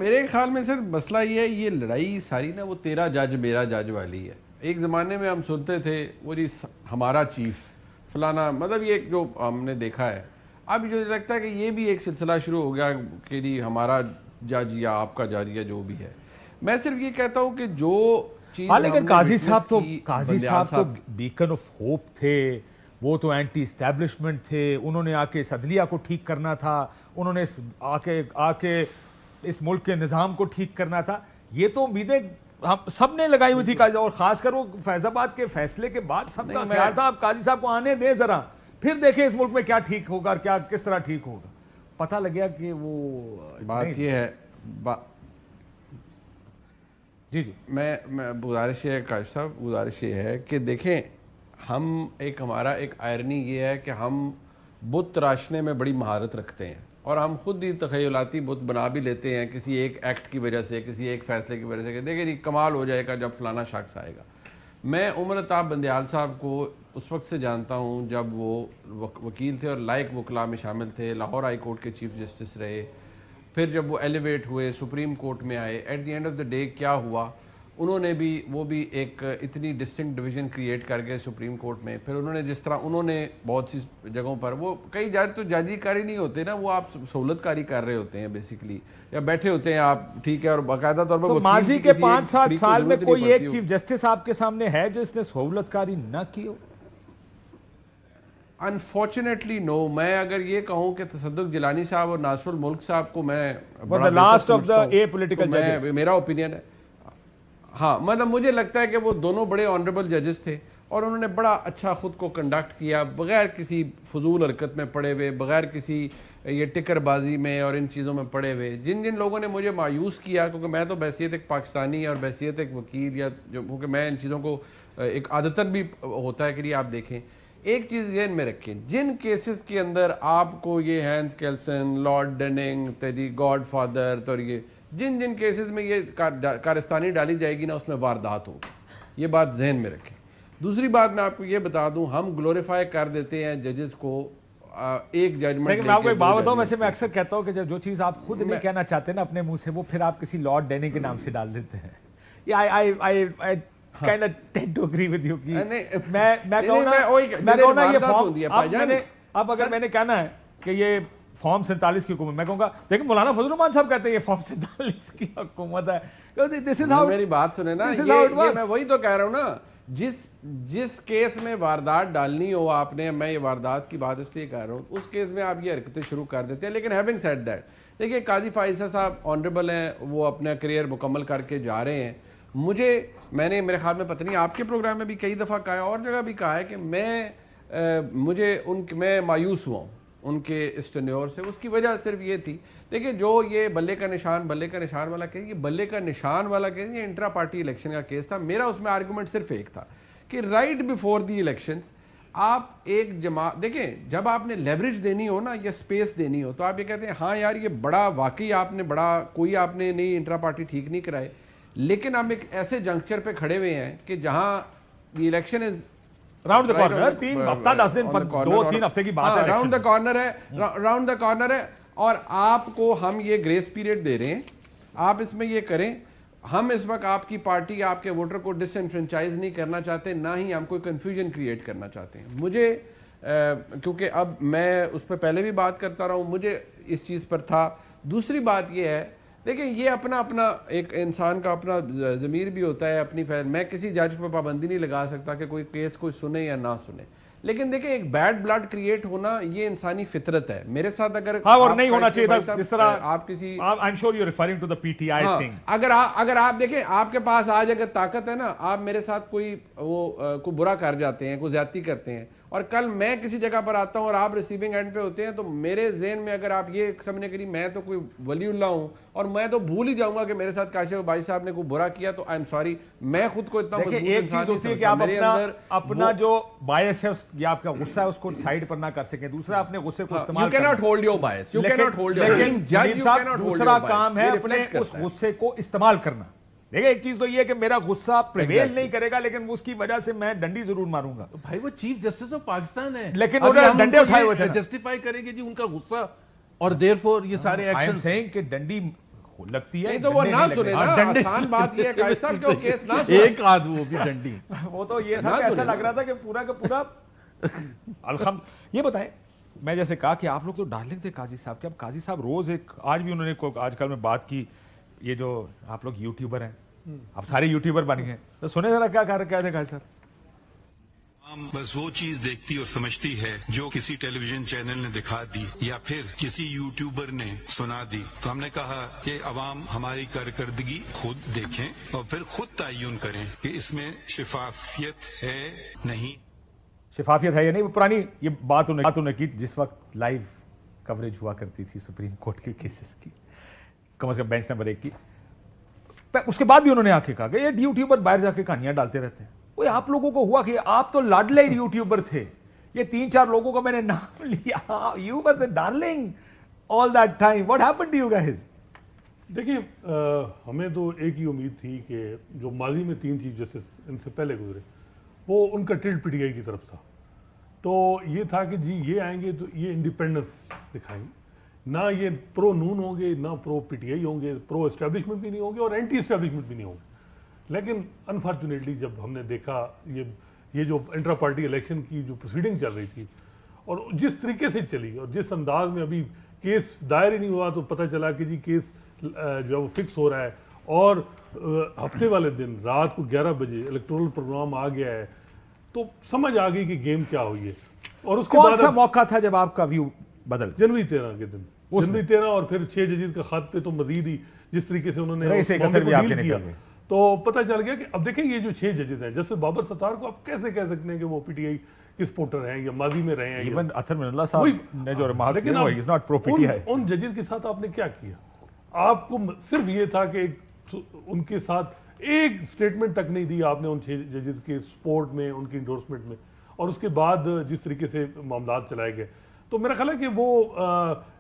میرے خیال میں سر مسئلہ یہ ہے، یہ لڑائی ساری نا وہ تیرا جج میرا جج والی ہے۔ ایک زمانے میں ہم سنتے تھے وہ جی ہمارا چیف فلانا، مطلب یہ جو ہم نے دیکھا ہے، اب جو لگتا ہے کہ یہ بھی ایک سلسلہ شروع ہو گیا کہ جی ہمارا جج یا آپ کا جج یا جو بھی ہے۔ میں صرف یہ کہتا ہوں کہ جو چیز لیکن قاضی صاحب تو بیکن آف ہوپ تھے، وہ تو اینٹی اسٹیبلشمنٹ تھے، انہوں نے آ کے اس عدلیہ کو ٹھیک کرنا تھا، انہوں نے آ کے اس ملک کے نظام کو ٹھیک کرنا تھا۔ یہ تو امیدیں ہم سب نے لگائی ہوئی تھی، اور خاص کر وہ فیض آباد کے فیصلے کے بعد سب کا خیال تھا اب قاضی صاحب کو آنے دیں ذرا، پھر دیکھیں اس ملک میں کیا ٹھیک ہوگا اور کیا کس طرح ٹھیک ہوگا۔ پتہ لگیا کہ وہ بات یہ ہے، جی میں گزارش ہے قاضی صاحب، گزارش یہ ہے کہ دیکھیں ہم ہمارا ایک آئرنی یہ ہے کہ ہم بت تراشنے میں بڑی مہارت رکھتے ہیں، اور ہم خود ہی تخیلاتی بت بنا بھی لیتے ہیں کسی ایک ایکٹ کی وجہ سے، کسی ایک فیصلے کی وجہ سے، کہ دیکھیں جی کمال ہو جائے گا جب فلانا شخص آئے گا۔ میں عمر عطاب بندیال صاحب کو اس وقت سے جانتا ہوں جب وہ وکیل تھے اور لائق وکلاء میں شامل تھے، لاہور ہائی کورٹ کے چیف جسٹس رہے، پھر جب وہ ایلیویٹ ہوئے سپریم کورٹ میں آئے، at the end of the day کیا ہوا، انہوں نے بھی وہ بھی ایک اتنی ڈسٹنکٹ ڈویژن کریٹ کر گئے سپریم کورٹ میں۔ پھر انہوں نے جس طرح انہوں نے بہت سی جگہوں پر، وہ کئی جج تو ججی کاری نہیں ہوتے نا، وہ آپ سہولت کاری کر رہے ہوتے ہیں بیسیکلی، یا بیٹھے ہوتے ہیں آپ، ٹھیک ہے، اور باقاعدہ طور پر ماضی کے 5-7 سال میں کوئی ایک چیف جسٹس آپ کے سامنے ہے جو اس نے سہولت کاری نہ کی ہو؟ انفارچونیٹلی نو۔ میں اگر یہ کہوں کہ تصدق جیلانی صاحب اور ناصر الملک صاحب کو میں last of the a political ججز، میرا اوپینین ہے، ہاں مطلب مجھے لگتا ہے کہ وہ دونوں بڑے آنریبل ججز تھے، اور انہوں نے بڑا اچھا خود کو کنڈکٹ کیا، بغیر کسی فضول حرکت میں پڑے ہوئے، بغیر کسی یہ ٹکر بازی میں اور ان چیزوں میں پڑے ہوئے۔ جن لوگوں نے مجھے مایوس کیا، کیونکہ میں تو بحیثیت ایک پاکستانی اور بحیثیت ایک وکیل، یا جو کیونکہ میں ان چیزوں کو ایک عادتاً بھی ہوتا ہے کہ آپ دیکھیں ایک چیز ذہن میں رکھیں، جن کیسز کے اندر آپ کو یہ ہینس کیلسن، لارڈ ڈننگ، تیری گاڈ فادر، تو یہ جن کیسز میں یہ کارستانی ڈالی جائے گی نا، اس میں واردات ہوگی، یہ بات ذہن میں رکھیں۔ دوسری بات میں آپ کو یہ بتا دوں، ہم گلوریفائی کر دیتے ہیں ججز کو، ایک ججمنٹ لیکن میں آپ کو ایک بات بتاؤں، ویسے میں اکثر کہتا ہوں کہ جو چیز آپ خود نہیں کہنا چاہتے نا اپنے منہ سے، وہ پھر آپ کسی لارڈ ڈیننگ کے نام سے ڈال دیتے ہیں۔ kind of tend to agree with you. میں کہوں نا یہ فارم، اب اگر میں نے کہنا ہے کہ یہ فارم 47 کی حکومت، میں کہوں گا دیکھیں مولانا فضل الرحمان صاحب کہتے ہیں یہ فارم 47 کی حکومت ہے۔ میری بات سنیں نا، یہ میں وہی تو کہہ رہا ہوں نا، جس کیس میں واردات ڈالنی ہو آپ نے، میں یہ واردات کی بات اس لیے کہہ رہا ہوں، اس کیس میں آپ یہ حرکتیں شروع کر دیتے ہیں۔ لیکن ہیونگ سیڈ دیٹ، دیکھیے قاضی فائزہ صاحب آنریبل ہیں، وہ اپنا کریئر مکمل کر کے جا رہے ہیں۔ میں نے میرے خیال میں پتہ نہیں آپ کے پروگرام میں بھی کئی دفعہ کہا ہے، اور جگہ بھی کہا ہے کہ میں مایوس ہوا ہوں ان کے اس ٹینیور سے۔ اس کی وجہ صرف یہ تھی، دیکھیں جو یہ بلے کا نشان والا کیس، یہ بلے کا نشان والا کیس، یہ انٹرا پارٹی الیکشن کا کیس تھا۔ میرا اس میں آرگومنٹ صرف ایک تھا کہ رائٹ بیفور دی الیکشنز آپ ایک جماعت، دیکھیں جب آپ نے لیوریج دینی ہو نا، یا سپیس دینی ہو، تو آپ یہ کہتے ہیں ہاں یار یہ بڑا واقعی آپ نے کوئی آپ نے نہیں انٹرا پارٹی ٹھیک نہیں کرائے، لیکن ہم ایک ایسے جنکچر پہ کھڑے ہوئے ہیں کہ جہاں the election is round the corner, 3 ہفتہ 10 دن 2-3 ہفتے کی بات ہے، راؤنڈ دا کارنر ہے، اور آپ کو ہم یہ گریس پیریڈ دے رہے ہیں، آپ اس میں یہ کریں۔ ہم اس وقت آپ کی پارٹی، آپ کے ووٹر کو ڈس انفرینچائز نہیں کرنا چاہتے، نہ ہی ہم کوئی کنفیوژن کریٹ کرنا چاہتے ہیں۔ مجھے کیونکہ اب میں اس پہ پہلے بھی بات کرتا رہا ہوں، مجھے اس چیز پر تھا۔ دوسری بات یہ ہے، دیکھیں یہ اپنا ایک انسان کا اپنا ضمیر بھی ہوتا ہے، اپنی میں کسی جج پہ پابندی نہیں لگا سکتا کہ کوئی کیس کوئی سنے یا نہ سنے، لیکن دیکھیں ایک بیڈ بلڈ کریٹ ہونا یہ انسانی فطرت ہے۔ میرے ساتھ اگر اور نہیں ہونا چاہیے تھا جس طرح آپ کسی اگر آپ دیکھیں آپ کے پاس آج اگر طاقت ہے نا، آپ میرے ساتھ کوئی برا کر جاتے ہیں، کوئی زیادتی کرتے ہیں، اور کل میں کسی جگہ پر آتا ہوں اور آپ ریسیونگ اینڈ پہ ہوتے ہیں، تو میرے ذہن میں اگر آپ یہ سمجھنے کے لیے میں تو کوئی ولی اللہ ہوں اور میں تو بھول ہی جاؤں گا کہ میرے ساتھ کاشف بھائی صاحب نے کوئی برا کیا، تو آئی ایم سوری، میں خود کو اتنا مضبوط انسان نہیں سمجھتا۔ میرے اندر اپنا جو بائس ہے یا آپ کا غصہ ہے اس کو سائیڈ پر نہ کر سکیں، دوسرا اپنے غصے کو استعمال You cannot hold your bias. You cannot hold your bias. Judge, you cannot hold your bias. دوسرا کام ہے اپنے اس غصے کو استعمال کرنا۔ دیکھیں ایک چیز تو یہ ہے کہ میرا غصہ پریویل نہیں کرے گا، لیکن اس کی وجہ سے میں ڈنڈی ضرور ماروں گا۔ بھائی وہ چیف جسٹس آف پاکستان ہے، لیکن انہوں نے ڈنڈے اٹھائے ہوئے تھے، جسٹیفائی کریں گے جی ان کا غصہ، اور دیر فور یہ سارے ایکشن کہ ڈنڈی لگتی ہے نہیں تو وہ نہ سنے نا, آسان بات یہ ہے قائد صاحب کہ وہ کیس نہ سنے. ایک آدھ وہ بھی ڈنڈی. وہ تو یہ تھا کہ ایسا لگ رہا تھا کہ پورا کا پورا یہ بتائیں, میں جیسے کہا کہ آپ لوگ تو ڈارلنگ تھے قاضی صاحب کے. اب قاضی صاحب روز ایک, آج بھی انہوں نے آج کل میں بات کی, یہ جو آپ لوگ یوٹیوبر ہیں, اب سارے یوٹیوبر بن گئے, تو سنے ذرا کیا کہہ رہے تھے قاضی صاحب. بس وہ چیز دیکھتی اور سمجھتی ہے جو کسی ٹیلی ویژن چینل نے دکھا دی یا پھر کسی یوٹیوبر نے سنا دی. تو ہم نے کہا کہ عوام ہماری کارکردگی خود دیکھیں اور پھر خود تعین کریں کہ اس میں شفافیت ہے نہیں. شفافیت ہے یا نہیں, وہ پرانی یہ بات انہوں نے کی جس وقت لائیو کوریج ہوا کرتی تھی سپریم کورٹ کے کیسز کی, کم از کم بینچ نمبر 1 کی. اس کے بعد بھی انہوں نے آ کے کہا کہ یہ یوٹیوبر باہر جا کے کہانیاں ڈالتے رہتے ہیں. وہ آپ لوگوں کو ہوا کہ آپ تو لاڈلے یوٹیوبر تھے, یہ 3-4 لوگوں کا میں نے نام لیا, you were the darling all that time, what happened to you guys? دیکھیں ہمیں تو ایک ہی امید تھی کہ جو ماضی میں 3 چیف جسٹس ان سے پہلے گزرے وہ ان کا ٹلٹ پی ٹی آئی کی طرف تھا. تو یہ تھا کہ جی یہ آئیں گے تو یہ انڈیپینڈنس دکھائیں گے, نہ یہ پرو نون ہوں گے نہ پرو پی ٹی آئی ہوں گے, پرو اسٹیبلشمنٹ بھی نہیں ہوں گے اور اینٹی اسٹیبلشمنٹ بھی نہیں ہوں گے. لیکن انفارچونیٹلی جب ہم نے دیکھا یہ جو انٹرا پارٹی الیکشن کی جو پروسیڈنگ چل رہی تھی اور جس طریقے سے چلی اور جس انداز میں ابھی کیس دائر ہی نہیں ہوا تو پتہ چلا کہ جی کیس جو وہ فکس ہو رہا ہے اور ہفتے والے دن رات کو 11 بجے الیکٹورل پروگرام آ گیا ہے, تو سمجھ آ گئی کہ گیم کیا ہوئی ہے. اور اس کے بعد کون سا موقع تھا جب آپ کا ویو بدل؟ جنوری 13 کے دن, جنوری 13 اور پھر 6 ججز کا خط پہ تو مزید ہی جس طریقے سے انہوں نے ڈیل کیا تو پتہ چل گیا کہ اب دیکھیں یہ جو 6 ججز ہیں جیسے بابر ستار کو آپ کیسے کہہ سکتے ہیں کہ وہ پی ٹی آئی کے سپورٹر ہیں یا ماضی میں رہے ہیں. ایون اطہر من اللہ صاحب نے جو ریمارکس دیے وہ is not pro P T I. ان ججز کے ساتھ آپ نے کیا کیا؟ آپ کو صرف یہ تھا کہ ان کے ساتھ ایک سٹیٹمنٹ تک نہیں دی آپ نے ان 6 ججز کے سپورٹ میں, ان کی انڈورسمنٹ میں, اور اس کے بعد جس طریقے سے معاملات چلائے گئے. تو میرا خیال ہے کہ وہ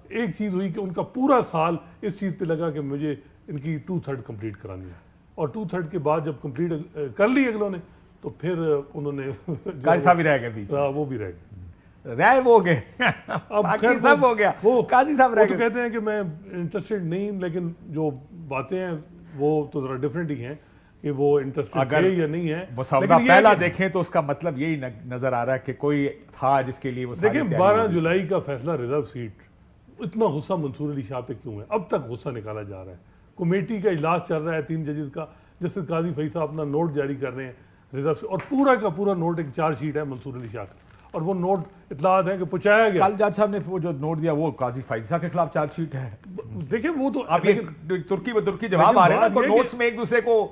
ایک چیز ہوئی کہ ان کا پورا سال اس چیز پہ لگا کہ مجھے ان کی 2/3 کمپلیٹ کرانی ہے, اور 2/3 کے بعد جب کمپلیٹ کر لی اگلوں نے تو پھر انہوں نے قاضی صاحب بھی رہ گئے بیچ, وہ بھی رہ گئے, رائے وہ گئے, باقی سب ہو گیا, وہ قاضی صاحب رہ گئے. تو کہتے ہیں کہ میں انٹرسٹڈ نہیں, لیکن جو باتیں ہیں وہ تو ذرا ڈفرینٹ ہی ہیں کہ وہ انٹرسٹڈ ہے یا نہیں ہے. وہ سودا پہلا دیکھیں تو اس کا مطلب یہی نظر آ رہا ہے کہ کوئی تھا جس کے لیے وہ دیکھیں 12 جولائی کا فیصلہ ریزرو سیٹ, اتنا غصہ منصور علی شاہ پہ کیوں ہے؟ اب تک غصہ نکالا جا رہا ہے. کمیٹی کا اجلاس چل رہا ہے 3 ججز کا, جسٹس قاضی فیصل صاحب اپنا نوٹ جاری کر رہے ہیں ریزرو, اور پورا کا پورا نوٹ ایک 4 شیٹ ہے منصور علی شاہ کا, اور وہ نوٹ اطلاعات ہیں کہ پہنچایا گیا. کل جج صاحب نے وہ جو نوٹ دیا وہ قاضی فیصل صاحب کے خلاف 4 شیٹ ہے. دیکھیں وہ تو اب یہ ترکی جواب آ رہے ہیں نا, نوٹس میں ایک دوسرے کو